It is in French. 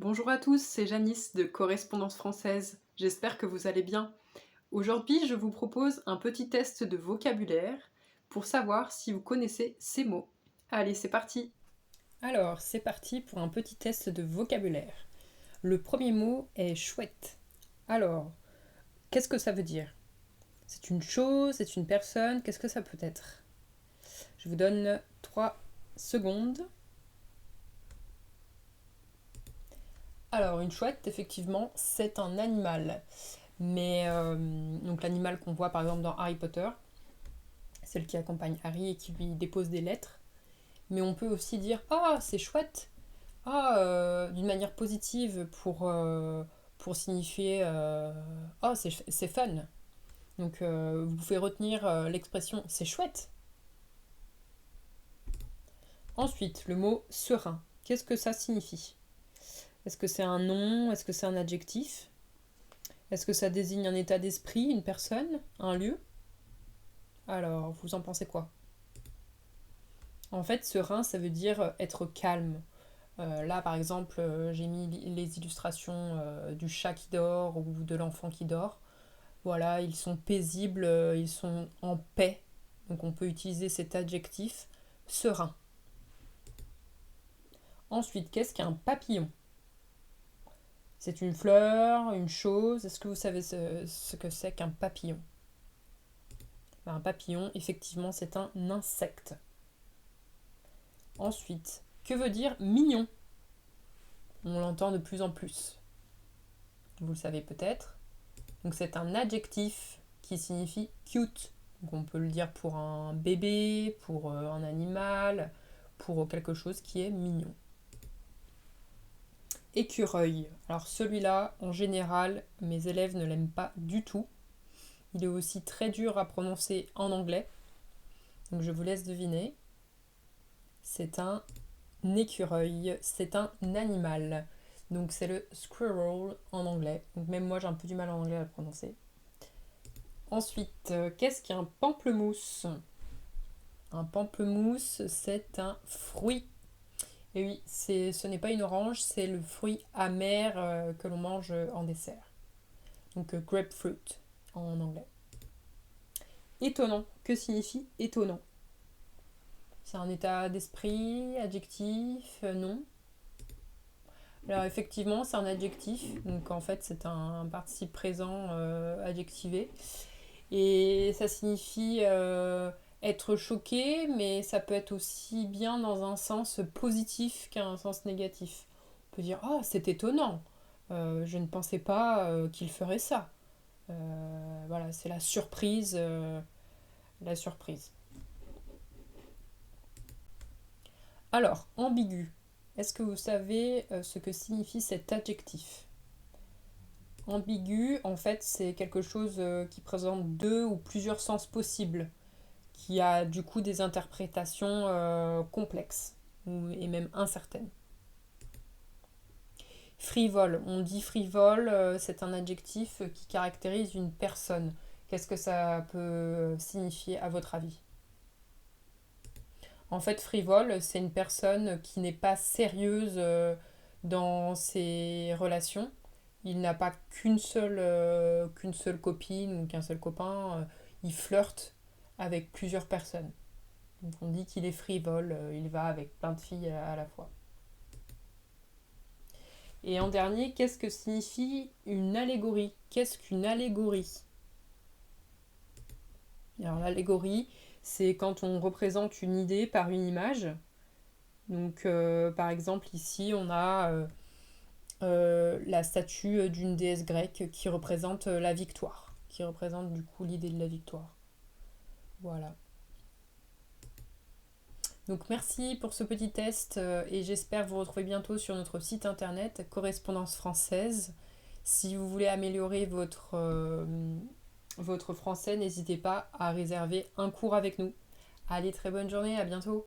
Bonjour à tous, c'est Janice de Correspondance française. J'espère que vous allez bien. Aujourd'hui, je vous propose un petit test de vocabulaire pour savoir si vous connaissez ces mots. Allez, c'est parti. Alors, c'est parti pour un petit test de vocabulaire. Le premier mot est chouette. Alors, qu'est-ce que ça veut dire? C'est une chose, c'est une personne, qu'est-ce que ça peut être? Je vous donne 3 secondes. Alors, une chouette, effectivement, c'est un animal. Mais, donc l'animal qu'on voit par exemple dans Harry Potter, celle qui accompagne Harry et qui lui dépose des lettres. Mais on peut aussi dire ah, c'est chouette. Ah, d'une manière positive pour signifier oh, c'est fun. Donc, vous pouvez retenir l'expression c'est chouette. Ensuite, le mot serein. Qu'est-ce que ça signifie? Est-ce que c'est un nom? Est-ce que c'est un adjectif? Est-ce que ça désigne un état d'esprit, une personne, un lieu? Alors, vous en pensez quoi? En fait, serein, ça veut dire être calme. Là, par exemple, j'ai mis les illustrations du chat qui dort ou de l'enfant qui dort. Voilà, ils sont paisibles, ils sont en paix. Donc on peut utiliser cet adjectif serein. Ensuite, qu'est-ce qu'un papillon? C'est une fleur, une chose. Est-ce que vous savez ce que c'est qu'un papillon? Un papillon, effectivement, c'est un insecte. Ensuite, que veut dire mignon? On l'entend de plus en plus. Vous le savez peut-être. Donc c'est un adjectif qui signifie cute. Donc on peut le dire pour un bébé, pour un animal, pour quelque chose qui est mignon. Écureuil. Alors celui-là, en général, mes élèves ne l'aiment pas du tout. Il est aussi très dur à prononcer en anglais. Donc je vous laisse deviner. C'est un écureuil, c'est un animal. Donc c'est le squirrel en anglais. Donc même moi j'ai un peu du mal en anglais à le prononcer. Ensuite, qu'est-ce qu'un pamplemousse? Un pamplemousse, c'est un fruit. Et oui, ce n'est pas une orange, c'est le fruit amer que l'on mange en dessert. Donc grapefruit en anglais. Étonnant, que signifie étonnant? C'est un état d'esprit, adjectif, non? Alors effectivement, c'est un adjectif, donc en fait c'est un participe présent adjectivé. Et ça signifie être choqué, mais ça peut être aussi bien dans un sens positif qu'un sens négatif. On peut dire oh, c'est étonnant, je ne pensais pas qu'il ferait ça. Voilà, c'est la surprise. La surprise. Alors, ambigu. Est-ce que vous savez ce que signifie cet adjectif? Ambigu, en fait, c'est quelque chose qui présente deux ou plusieurs sens possibles, qui a du coup des interprétations complexes et même incertaines. Frivole. On dit frivole, c'est un adjectif qui caractérise une personne. Qu'est-ce que ça peut signifier à votre avis? En fait, frivole, c'est une personne qui n'est pas sérieuse dans ses relations. Il n'a pas qu'une seule copine ou qu'un seul copain. Il flirte avec plusieurs personnes. Donc on dit qu'il est frivole, il va avec plein de filles à la fois. Et en dernier, qu'est-ce que signifie une allégorie? Qu'est-ce qu'une allégorie? Alors l'allégorie, c'est quand on représente une idée par une image. Donc par exemple ici on a la statue d'une déesse grecque qui représente la victoire, qui représente du coup l'idée de la victoire. Voilà. Donc merci pour ce petit test et j'espère vous retrouver bientôt sur notre site internet Correspondance française. Si vous voulez améliorer votre français, n'hésitez pas à réserver un cours avec nous. Allez, très bonne journée, à bientôt.